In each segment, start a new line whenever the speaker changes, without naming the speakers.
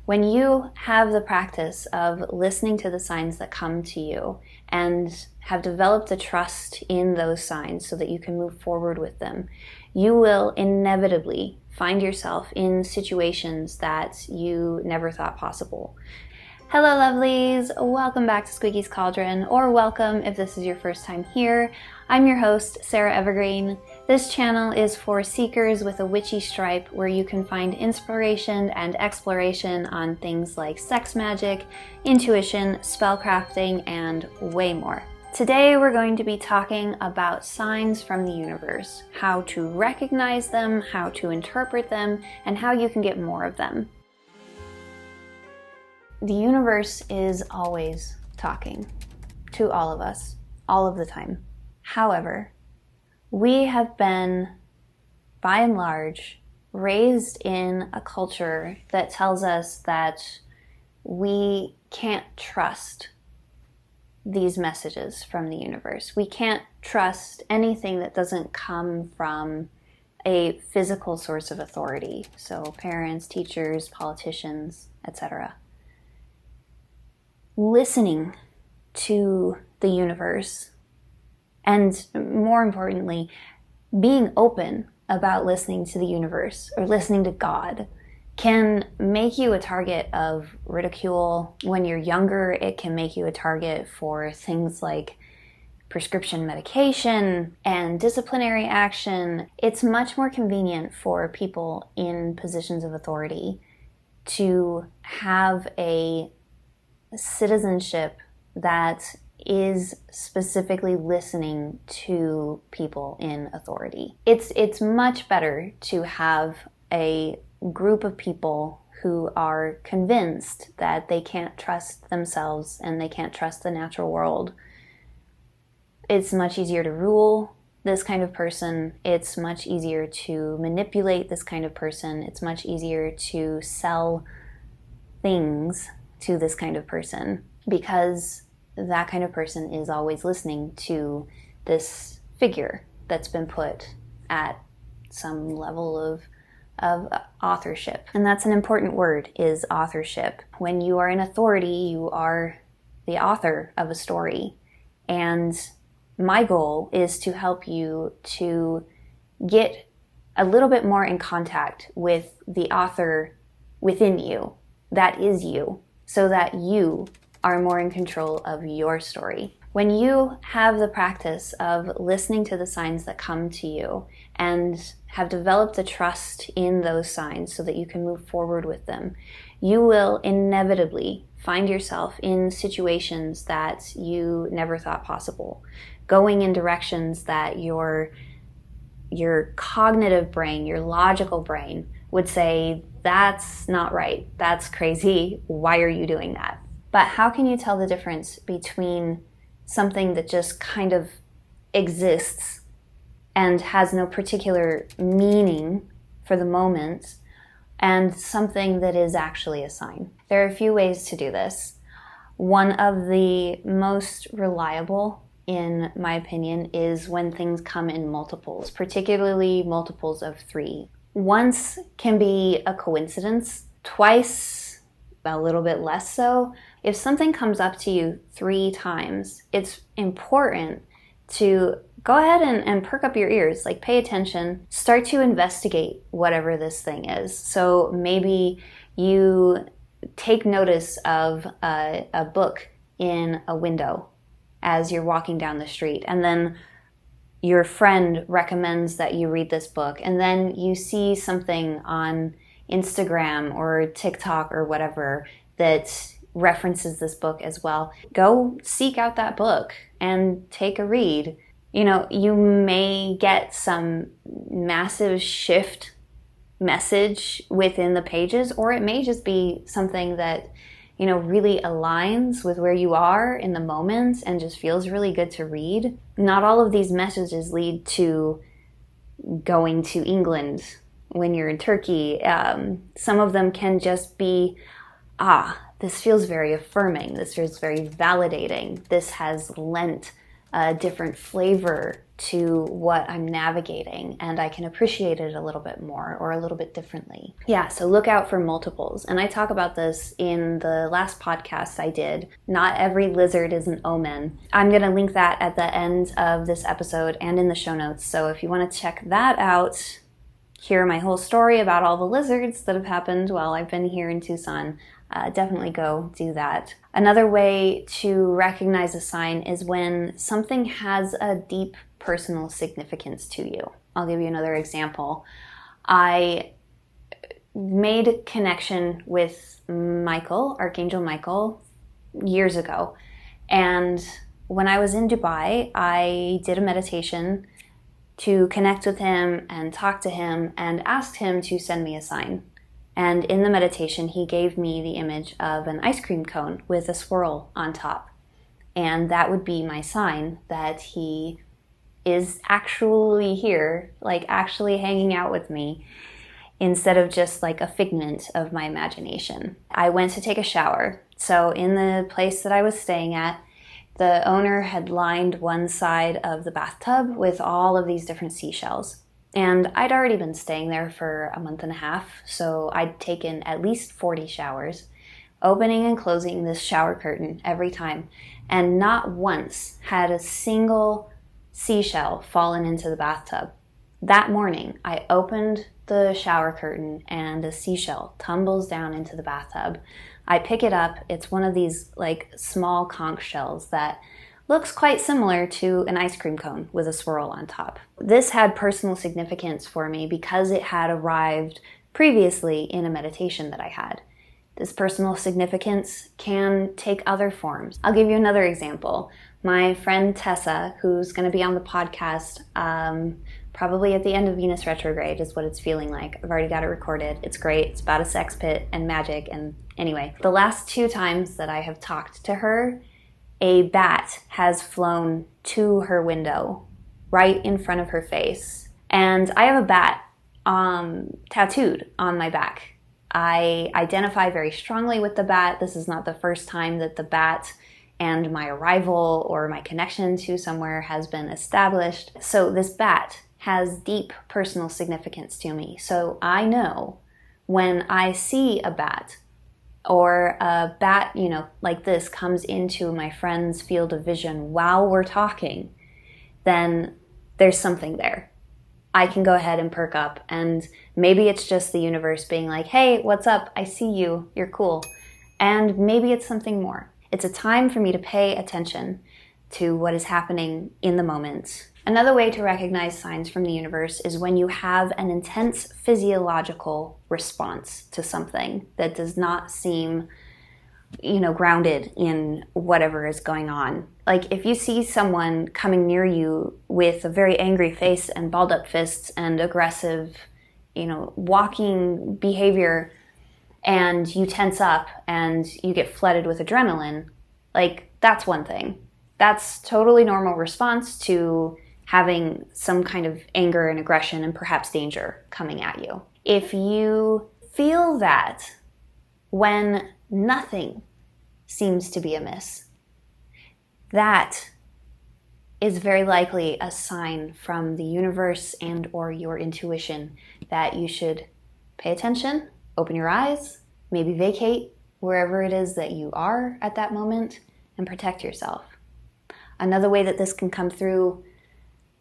When you have the practice of listening to the signs that come to you and have developed a trust in those signs so that you can move forward with them, you will inevitably find yourself in situations that you never thought possible. Hello lovelies, welcome back to Squeaky's Cauldron, or welcome if this is your first time here. I'm your host, Sarah Evergreen. This channel is for seekers with a witchy stripe where you can find inspiration and exploration on things like sex magic, intuition, spellcrafting, and way more. Today we're going to be talking about signs from the universe, how to recognize them, how to interpret them, and how you can get more of them. The universe is always talking to all of us, all of the time. However, we have been, by and large, raised in a culture that tells us that we can't trust these messages from the universe. We can't trust anything that doesn't come from a physical source of authority. So parents, teachers, politicians, etc. Listening to the universe, and more importantly, being open about listening to the universe or listening to God, can make you a target of ridicule. When you're younger, it can make you a target for things like prescription medication and disciplinary action. It's much more convenient for people in positions of authority to have a citizenship that is specifically listening to people in authority. It's much better to have a group of people who are convinced that they can't trust themselves and they can't trust the natural world. It's much easier to rule this kind of person. It's much easier to manipulate this kind of person. It's much easier to sell things to this kind of person, because that kind of person is always listening to this figure that's been put at some level of authorship. And that's an important word, is authorship. When you are in authority, you are the author of a story. And my goal is to help you to get a little bit more in contact with the author within you, that is you, so that you are more in control of your story. When you have the practice of listening to the signs that come to you and have developed a trust in those signs so that you can move forward with them, you will inevitably find yourself in situations that you never thought possible, going in directions that your cognitive brain, your logical brain would say, that's not right, that's crazy, why are you doing that? But how can you tell the difference between something that just kind of exists and has no particular meaning for the moment and something that is actually a sign? There are a few ways to do this. One of the most reliable, in my opinion, is when things come in multiples, particularly multiples of 3. Once can be a coincidence, twice a little bit less so. If something comes up to you 3 times, it's important to go ahead and perk up your ears, like pay attention, start to investigate whatever this thing is. So maybe you take notice of a book in a window as you're walking down the street, and then your friend recommends that you read this book, and then you see something on Instagram or TikTok or whatever that references this book as well. Go seek out that book and take a read. You know, you may get some massive shift message within the pages, or it may just be something that, you know, really aligns with where you are in the moment and just feels really good to read. Not all of these messages lead to going to England when you're in Turkey. Some of them can just be, this feels very affirming. This feels very validating. This has lent a different flavor to what I'm navigating, and I can appreciate it a little bit more or a little bit differently. Yeah, so look out for multiples. And I talk about this in the last podcast I did. Not every lizard is an omen. I'm going to link that at the end of this episode and in the show notes. So if you want to check that out, hear my whole story about all the lizards that have happened while I've been here in Tucson, definitely go do that. Another way to recognize a sign is when something has a deep personal significance to you. I'll give you another example. I made connection with Michael, Archangel Michael, years ago. And when I was in Dubai, I did a meditation to connect with him and talk to him and asked him to send me a sign. And in the meditation, he gave me the image of an ice cream cone with a swirl on top. And that would be my sign that he is actually here, like actually hanging out with me, instead of just like a figment of my imagination. I went to take a shower. So in the place that I was staying at, the owner had lined one side of the bathtub with all of these different seashells. And I'd already been staying there for a month and a half, so I'd taken at least 40 showers, opening and closing this shower curtain every time, and not once had a single seashell fallen into the bathtub. That morning, I opened the shower curtain and a seashell tumbles down into the bathtub. I pick it up. It's one of these like small conch shells that looks quite similar to an ice cream cone with a swirl on top. This had personal significance for me because it had arrived previously in a meditation that I had. This personal significance can take other forms. I'll give you another example. My friend Tessa, who's going to be on the podcast probably at the end of Venus retrograde is what it's feeling like. I've already got it recorded. It's great. It's about a sex pit and magic. And anyway, the last 2 times that I have talked to her, a bat has flown to her window right in front of her face. And I have a bat tattooed on my back. I identify very strongly with the bat. This is not the first time that the bat and my arrival or my connection to somewhere has been established. So this bat has deep personal significance to me. So I know when I see a bat, or a bat, like this comes into my friend's field of vision while we're talking, then there's something there. I can go ahead and perk up, and maybe it's just the universe being like, hey, what's up? I see you. You're cool. And maybe it's something more. It's a time for me to pay attention to what is happening in the moment. Another way to recognize signs from the universe is when you have an intense physiological response to something that does not seem, grounded in whatever is going on. Like if you see someone coming near you with a very angry face and balled up fists and aggressive, walking behavior, and you tense up and you get flooded with adrenaline, like that's one thing. That's totally normal response to having some kind of anger and aggression and perhaps danger coming at you. If you feel that when nothing seems to be amiss, that is very likely a sign from the universe and or your intuition that you should pay attention, open your eyes, maybe vacate wherever it is that you are at that moment, and protect yourself. Another way that this can come through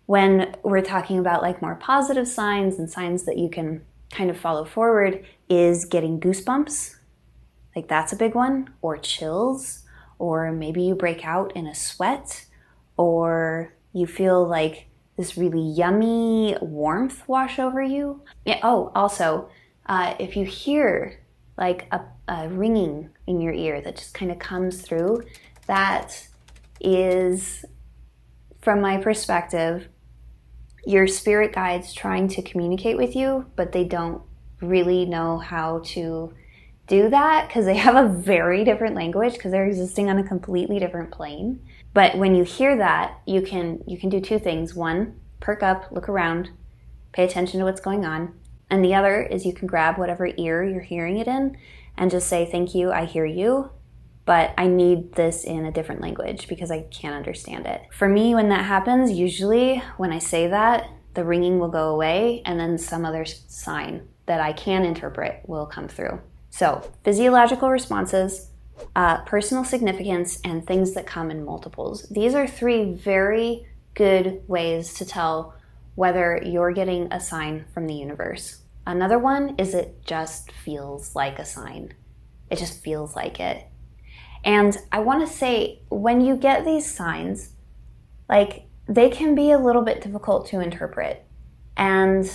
when we're talking about like more positive signs and signs that you can kind of follow forward is getting goosebumps. Like that's a big one. Or chills. Or maybe you break out in a sweat. Or you feel like this really yummy warmth wash over you. Yeah. Oh, also, if you hear like a ringing in your ear that just kind of comes through, that is, from my perspective, your spirit guides trying to communicate with you, but they don't really know how to do that because they have a very different language because they're existing on a completely different plane. But when you hear that, you can do 2 things. One, perk up, look around, pay attention to what's going on. And the other is you can grab whatever ear you're hearing it in and just say, thank you, I hear you. but I need this in a different language because I can't understand it. For me, when that happens, usually when I say that, the ringing will go away and then some other sign that I can interpret will come through. So physiological responses, personal significance, and things that come in multiples. These are 3 very good ways to tell whether you're getting a sign from the universe. Another one is it just feels like a sign. It just feels like it. And I want to say, when you get these signs, like, they can be a little bit difficult to interpret. And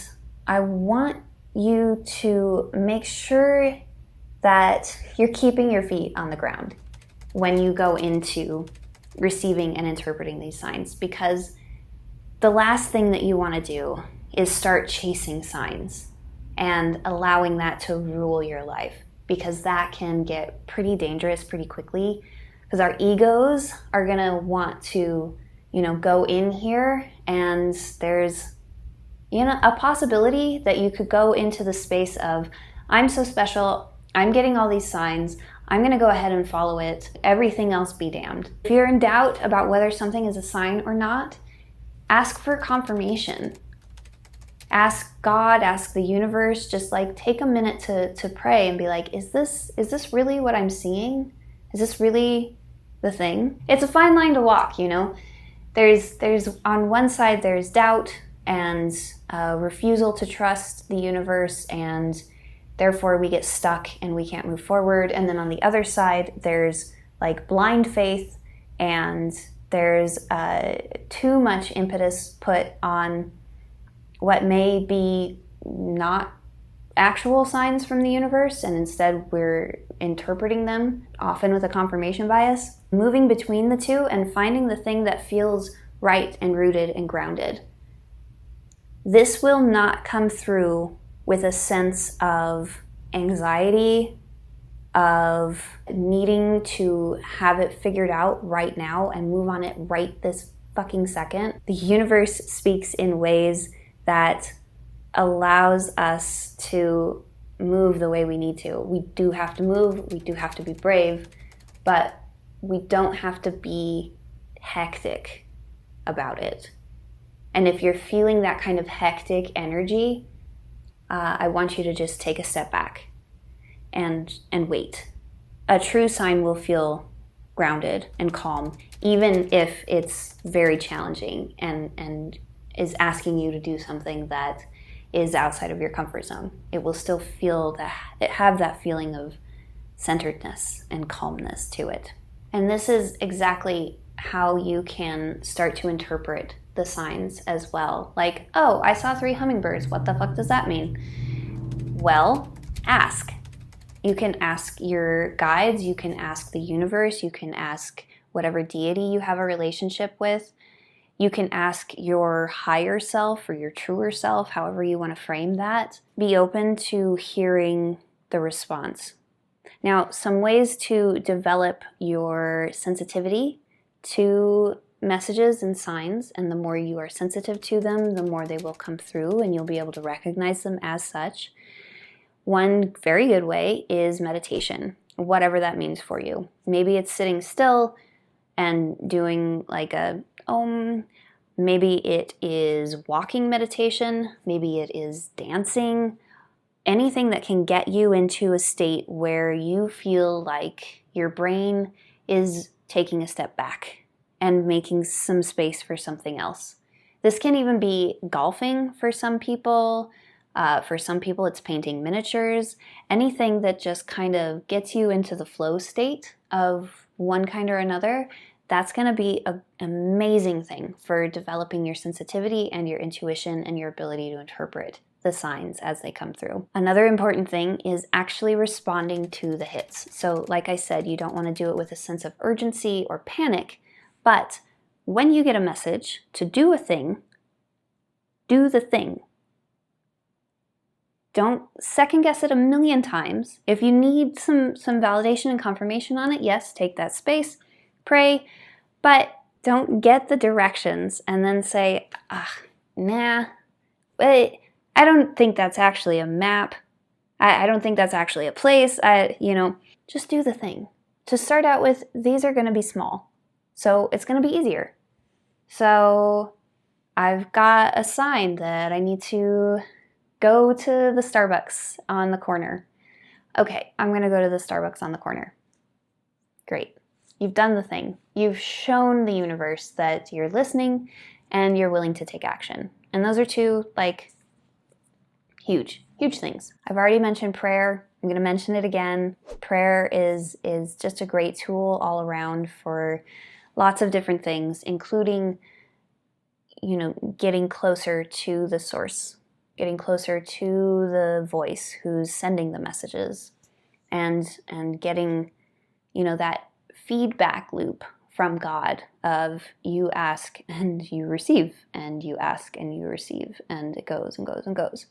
I want you to make sure that you're keeping your feet on the ground when you go into receiving and interpreting these signs, because the last thing that you want to do is start chasing signs and allowing that to rule your life, because that can get pretty dangerous pretty quickly, because our egos are going to want to, go in here, and there's, a possibility that you could go into the space of, I'm so special, I'm getting all these signs, I'm going to go ahead and follow it, everything else be damned. If you're in doubt about whether something is a sign or not, ask for confirmation. Ask God, ask the universe, just like take a minute to pray and be like, is this really what I'm seeing? Is this really the thing? It's a fine line to walk, There's on one side there's doubt and refusal to trust the universe, and therefore we get stuck and we can't move forward. And then on the other side there's like blind faith, and there's too much impetus put on what may be not actual signs from the universe, and instead we're interpreting them, often with a confirmation bias. Moving between the two and finding the thing that feels right and rooted and grounded. This will not come through with a sense of anxiety, of needing to have it figured out right now and move on it right this fucking second. The universe speaks in ways that allows us to move the way we need to. We do have to move, we do have to be brave, but we don't have to be hectic about it. And if you're feeling that kind of hectic energy, I want you to just take a step back and wait. A true sign will feel grounded and calm, even if it's very challenging and is asking you to do something that is outside of your comfort zone. It will still have that feeling of centeredness and calmness to it. And this is exactly how you can start to interpret the signs as well. Like, oh, I saw 3 hummingbirds. What the fuck does that mean? Well, ask. You can ask your guides, you can ask the universe, you can ask whatever deity you have a relationship with. You can ask your higher self or your truer self, however you want to frame that. Be open to hearing the response. Now, some ways to develop your sensitivity to messages and signs, and the more you are sensitive to them, the more they will come through and you'll be able to recognize them as such. One very good way is meditation, whatever that means for you. Maybe it's sitting still and doing like a om. Maybe it is walking meditation. Maybe it is dancing. Anything that can get you into a state where you feel like your brain is taking a step back and making some space for something else. This can even be golfing for some people. For some people, it's painting miniatures. Anything that just kind of gets you into the flow state of one kind or another, that's going to be an amazing thing for developing your sensitivity and your intuition and your ability to interpret the signs as they come through. Another important thing is actually responding to the hits. So like I said, you don't want to do it with a sense of urgency or panic, but when you get a message to do a thing, do the thing. Don't second guess it a million times. If you need some validation and confirmation on it, yes, take that space, pray, but don't get the directions and then say, nah, I don't think that's actually a map. I don't think that's actually a place. Just do the thing. to start out with, these are going to be small. So it's going to be easier. So I've got a sign that I need to go to the Starbucks on the corner. Okay, I'm going to go to the Starbucks on the corner. Great. You've done the thing. You've shown the universe that you're listening and you're willing to take action. And those are two, like, huge things. I've already mentioned prayer. I'm going to mention it again. Prayer is just a great tool all around for lots of different things, including, getting closer to the source, getting closer to the voice who's sending the messages, and getting, that feedback loop from God of you ask and you receive, and you ask and you receive, and it goes and goes and goes.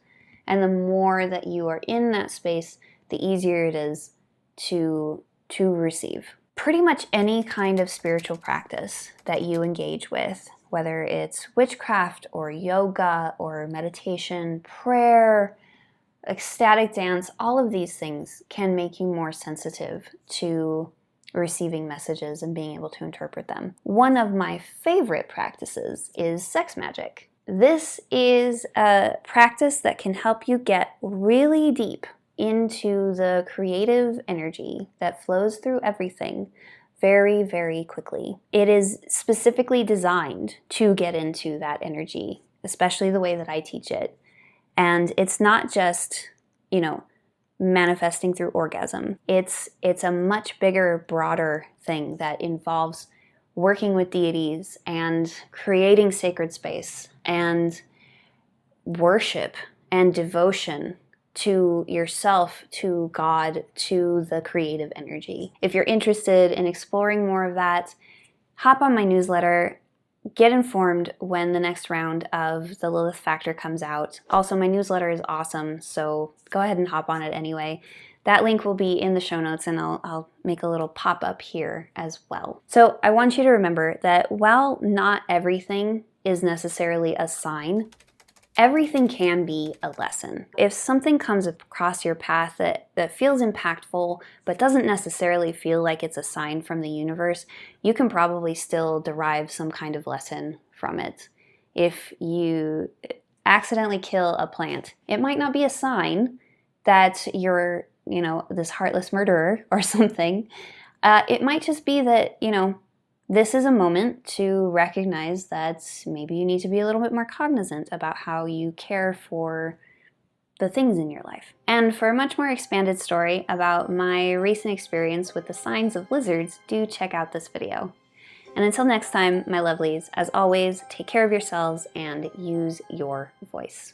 And the more that you are in that space, the easier it is to receive. Pretty much any kind of spiritual practice that you engage with, whether it's witchcraft or yoga or meditation, prayer, ecstatic dance, all of these things can make you more sensitive to receiving messages and being able to interpret them. One of my favorite practices is sex magic. This is a practice that can help you get really deep into the creative energy that flows through everything very, very quickly. It is specifically designed to get into that energy, especially the way that I teach it. And it's not just, manifesting through orgasm. It's a much bigger, broader thing that involves working with deities and creating sacred space and worship and devotion to yourself, to God, to the creative energy. If you're interested in exploring more of that, hop on my newsletter. Get informed when the next round of the Lilith Factor comes out. Also, my newsletter is awesome, so go ahead and hop on it anyway. That link will be in the show notes, and I'll make a little pop-up here as well. So I want you to remember that while not everything is necessarily a sign, everything can be a lesson. If something comes across your path that feels impactful, but doesn't necessarily feel like it's a sign from the universe, you can probably still derive some kind of lesson from it. If you accidentally kill a plant, it might not be a sign that you're, this heartless murderer or something. It might just be that, this is a moment to recognize that maybe you need to be a little bit more cognizant about how you care for the things in your life. And for a much more expanded story about my recent experience with the signs of lizards, do check out this video. And until next time, my lovelies, as always, take care of yourselves and use your voice.